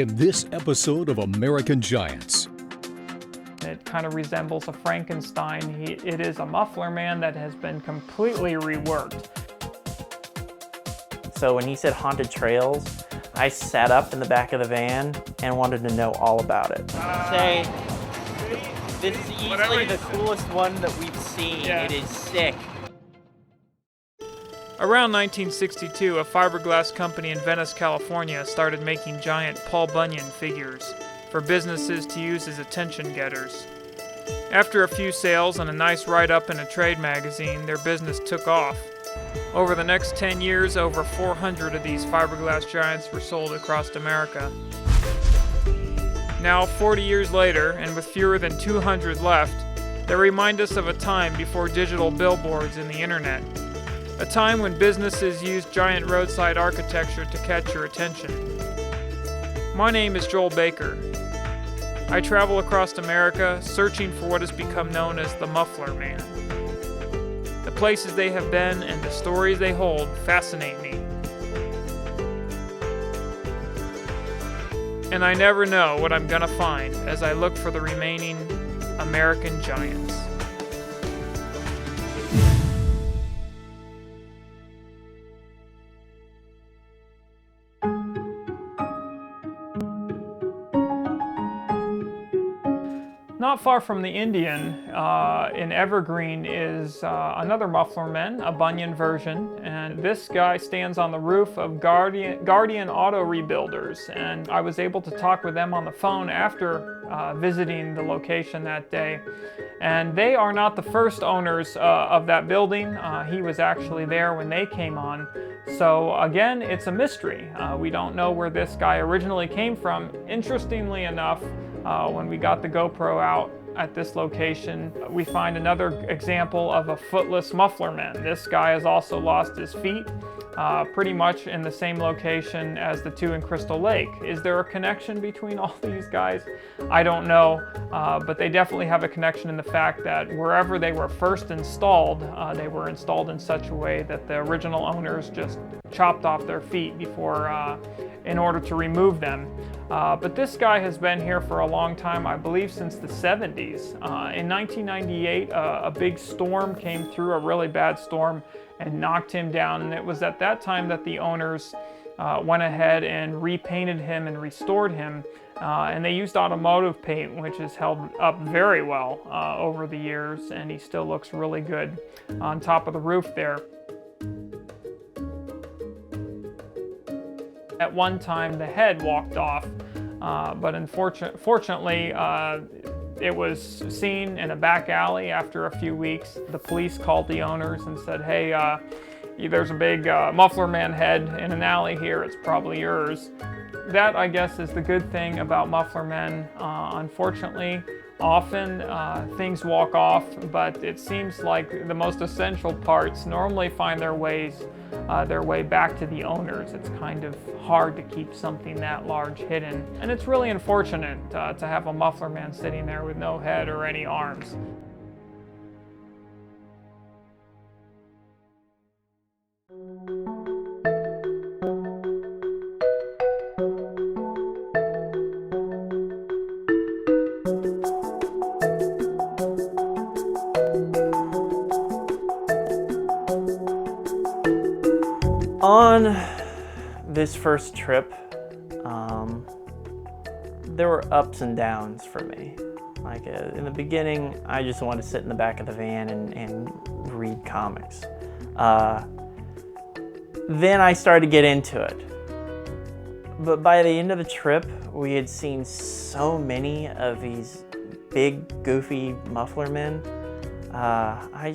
in this episode of American Giants. It kind of resembles a Frankenstein. It is a Muffler man that has been completely reworked. So when he said haunted trails, I sat up in the back of the van and wanted to know all about it. Say, this is easily the coolest one that we've seen. Yeah. It is sick. Around 1962, a fiberglass company in Venice, California started making giant Paul Bunyan figures for businesses to use as attention getters. After a few sales and a nice write-up in a trade magazine, their business took off. Over the next 10 years, over 400 of these fiberglass giants were sold across America. Now, 40 years later, and with fewer than 200 left, they remind us of a time before digital billboards and the internet. A time when businesses used giant roadside architecture to catch your attention. My name is Joel Baker. I travel across America searching for what has become known as the Muffler Man. The places they have been and the stories they hold fascinate me. And I never know what I'm gonna find as I look for the remaining American giants. Not far from the Indian, in Evergreen, is another Muffler man, a Bunyan version, and this guy stands on the roof of Guardian Auto Rebuilders, and I was able to talk with them on the phone after visiting the location that day. And they are not the first owners of that building. He was actually there when they came on. So again, it's a mystery. We don't know where this guy originally came from. Interestingly enough, when we got the GoPro out at this location, we find another example of a footless Muffler man. This guy has also lost his feet, pretty much in the same location as the two in Crystal Lake. Is there a connection between all these guys? I don't know, but they definitely have a connection in the fact that wherever they were first installed, they were installed in such a way that the original owners just chopped off their feet before, in order to remove them. But this guy has been here for a long time, I believe since the 70s. In 1998, a big storm came through, a really bad storm, and knocked him down. And it was at that time that the owners went ahead and repainted him and restored him. And they used automotive paint, which has held up very well over the years, and he still looks really good on top of the roof there. At one time, the head walked off, but unfortunately, it was seen in a back alley after a few weeks. The police called the owners and said, hey, there's a big Muffler man head in an alley here, it's probably yours. That, I guess, is the good thing about Muffler men. Unfortunately, often things walk off, but it seems like the most essential parts normally find their way back to the owners. It's kind of hard to keep something that large hidden. And it's really unfortunate to have a Muffler man sitting there with no head or any arms. On this first trip, there were ups and downs for me. Like in the beginning, I just wanted to sit in the back of the van and read comics. Then I started to get into it. But by the end of the trip, we had seen so many of these big, goofy Muffler men. I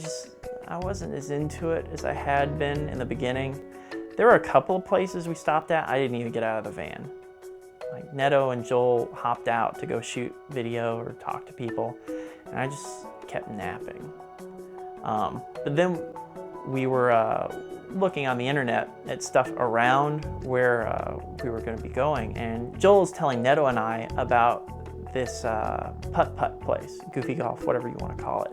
wasn't as into it as I had been in the beginning. There were a couple of places we stopped at, I didn't even get out of the van. Like Neto and Joel hopped out to go shoot video or talk to people, and I just kept napping. But then we were looking on the internet at stuff around where we were going to be going, and Joel was telling Neto and I about this putt-putt place, Goofy Golf, whatever you want to call it.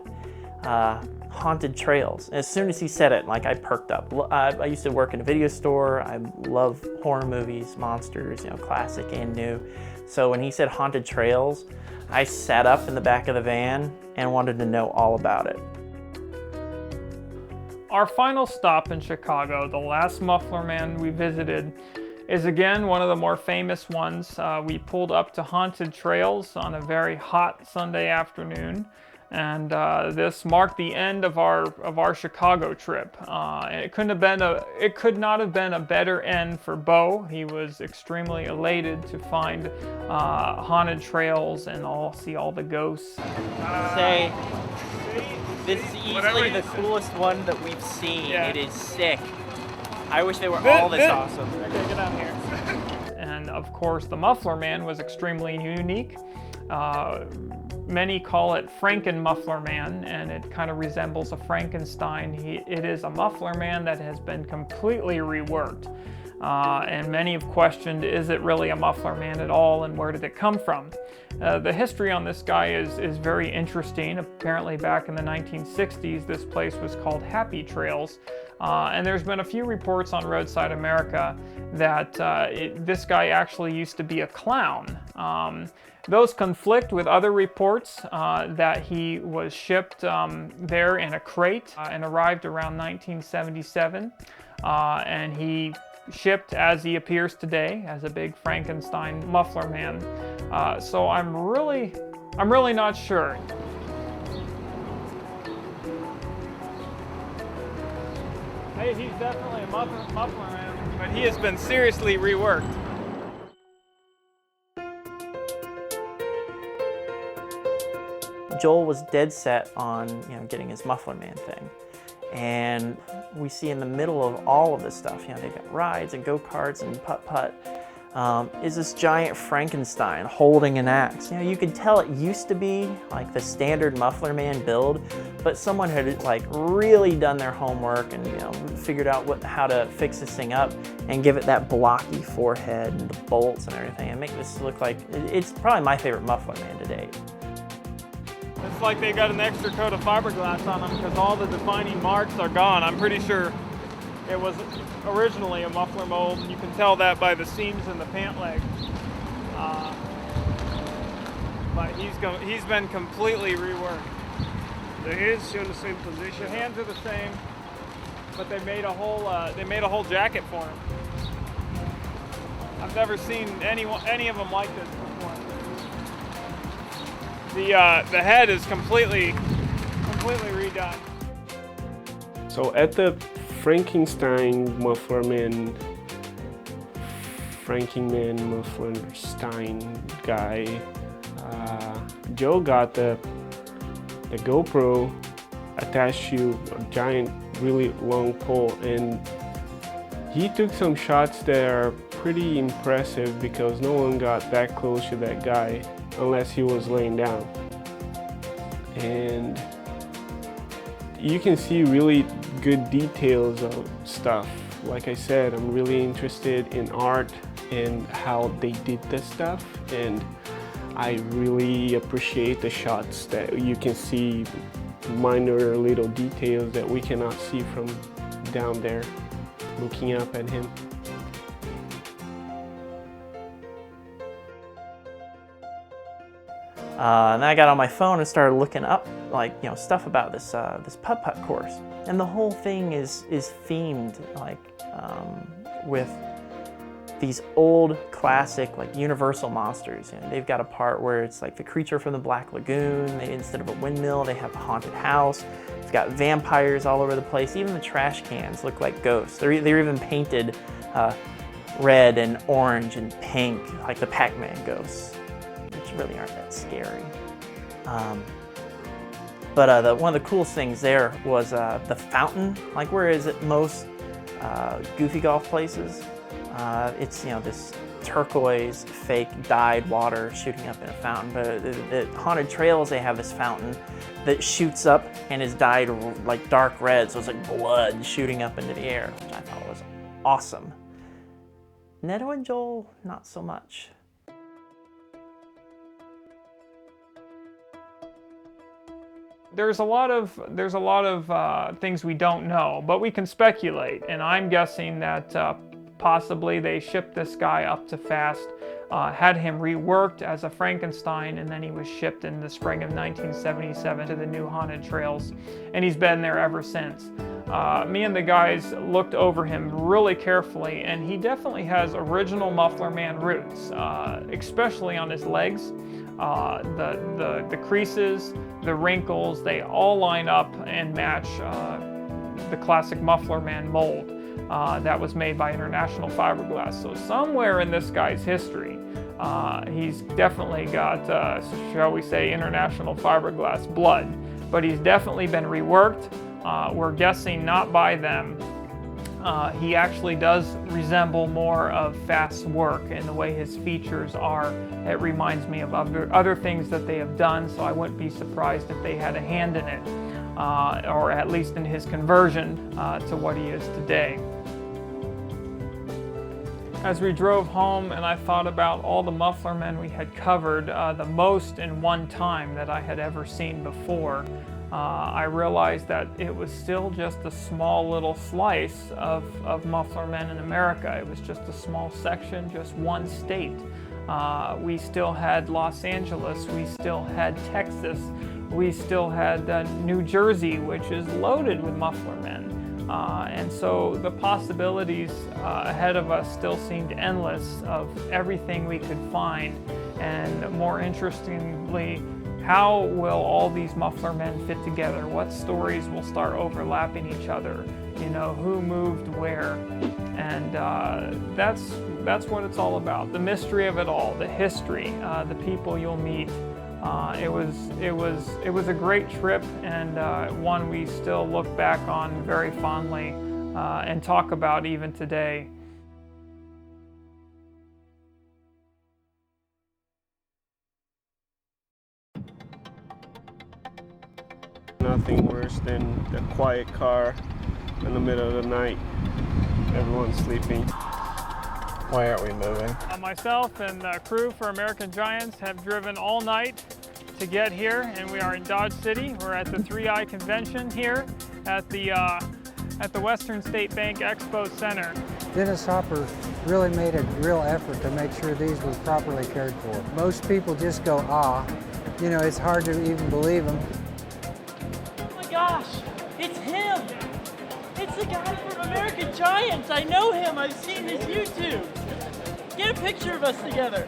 haunted trails. As soon as he said it, like I perked up. I used to work in a video store. I love horror movies, monsters, you know, classic and new. So when he said haunted trails, I sat up in the back of the van and wanted to know all about it. Our final stop in Chicago, the last Muffler Man we visited, is again one of the more famous ones. We pulled up to Haunted Trails on a very hot Sunday afternoon, and this marked the end of our Chicago trip. It could not have been a better end for Bo. He was extremely elated to find haunted trails and see all the ghosts. Say, this is easily the coolest one that we've seen. Yeah. It is sick. I wish they were all this awesome. Okay, get out here. And of course, the Muffler Man was extremely unique. Many call it Franken Muffler Man, and it kind of resembles a Frankenstein. It is a Muffler Man that has been completely reworked. And many have questioned, is it really a Muffler Man at all, and where did it come from? The history on this guy is very interesting. Apparently back in the 1960s, this place was called Happy Trails. And there's been a few reports on Roadside America that this guy actually used to be a clown. Those conflict with other reports that he was shipped there in a crate and arrived around 1977. And he shipped as he appears today, as a big Frankenstein Muffler Man. So I'm really not sure. Hey, he's definitely a Muffler Man, but he has been seriously reworked. Joel was dead set on, you know, getting his Muffler Man thing. And we see in the middle of all of this stuff, you know, they've got rides and go-karts and putt-putt, is this giant Frankenstein holding an axe. You know, you could tell it used to be like the standard Muffler Man build, but someone had like really done their homework and, you know, figured out how to fix this thing up and give it that blocky forehead and the bolts and everything and make this look like, it's probably my favorite Muffler Man to date. It's like they got an extra coat of fiberglass on them because all the defining marks are gone. I'm pretty sure it was originally a muffler mold, and you can tell that by the seams in the pant leg. But he's been completely reworked. The hands still in the same position. The hands are the same, but they made a whole jacket for him. I've never seen any of them like this before. The head is completely redone. So at the Frankenstein Mufflerman guy, Joe got the GoPro attached to a giant, really long pole, and he took some shots that are pretty impressive because no one got that close to that guy unless he was laying down. And you can see really good details of stuff. Like I said, I'm really interested in art and how they did this stuff, and I really appreciate the shots that you can see minor little details that we cannot see from down there looking up at him. And then I got on my phone and started looking up, like, you know, stuff about this this putt-putt course. And the whole thing is themed like with these old classic like Universal monsters. You know, they've got a part where it's like the creature from the Black Lagoon. Instead of a windmill, they have a haunted house. It's got vampires all over the place. Even the trash cans look like ghosts. They're even painted red and orange and pink, like the Pac-Man ghosts, which really aren't that scary. But one of the coolest things there was the fountain. Like, where is it most goofy golf places? It's, you know, this turquoise, fake dyed water shooting up in a fountain. But at Haunted Trails, they have this fountain that shoots up and is dyed like dark red, so it's like blood shooting up into the air, which I thought was awesome. Neto and Joel, not so much. There's a lot of things we don't know, but we can speculate, and I'm guessing that possibly they shipped this guy up to Fast, had him reworked as a Frankenstein, and then he was shipped in the spring of 1977 to the new haunted trails, and he's been there ever since. Me and the guys looked over him really carefully, and he definitely has original Muffler Man roots, especially on his legs. The creases, the wrinkles, they all line up and match the classic Muffler Man mold that was made by International Fiberglass. So somewhere in this guy's history, he's definitely got, shall we say, International Fiberglass blood, but he's definitely been reworked. We're guessing not by them. He actually does resemble more of Fast's work in the way his features are. It reminds me of other things that they have done, so I wouldn't be surprised if they had a hand in it, or at least in his conversion to what he is today. As we drove home and I thought about all the Muffler Men we had covered, the most in one time that I had ever seen before, I realized that it was still just a small little slice of Muffler Men in America. It was just a small section, just one state. We still had Los Angeles, we still had Texas, we still had New Jersey, which is loaded with Muffler Men. And so the possibilities ahead of us still seemed endless of everything we could find. And more interestingly, how will all these Muffler Men fit together? What stories will start overlapping each other? You know, who moved where? And that's what it's all about. The mystery of it all, the history, the people you'll meet. It was a great trip, and one we still look back on very fondly and talk about even today. Nothing worse than a quiet car in the middle of the night. Everyone's sleeping. Why aren't we moving? Myself and the crew for American Giants have driven all night to get here, and we are in Dodge City. We're at the 3i Convention here at the Western State Bank Expo Center. Dennis Hopper really made a real effort to make sure these were properly cared for. Most people just go, ah. You know, it's hard to even believe them. Oh my gosh, it's him! It's the guy from American Giants. I know him. I've seen his YouTube. Get a picture of us together.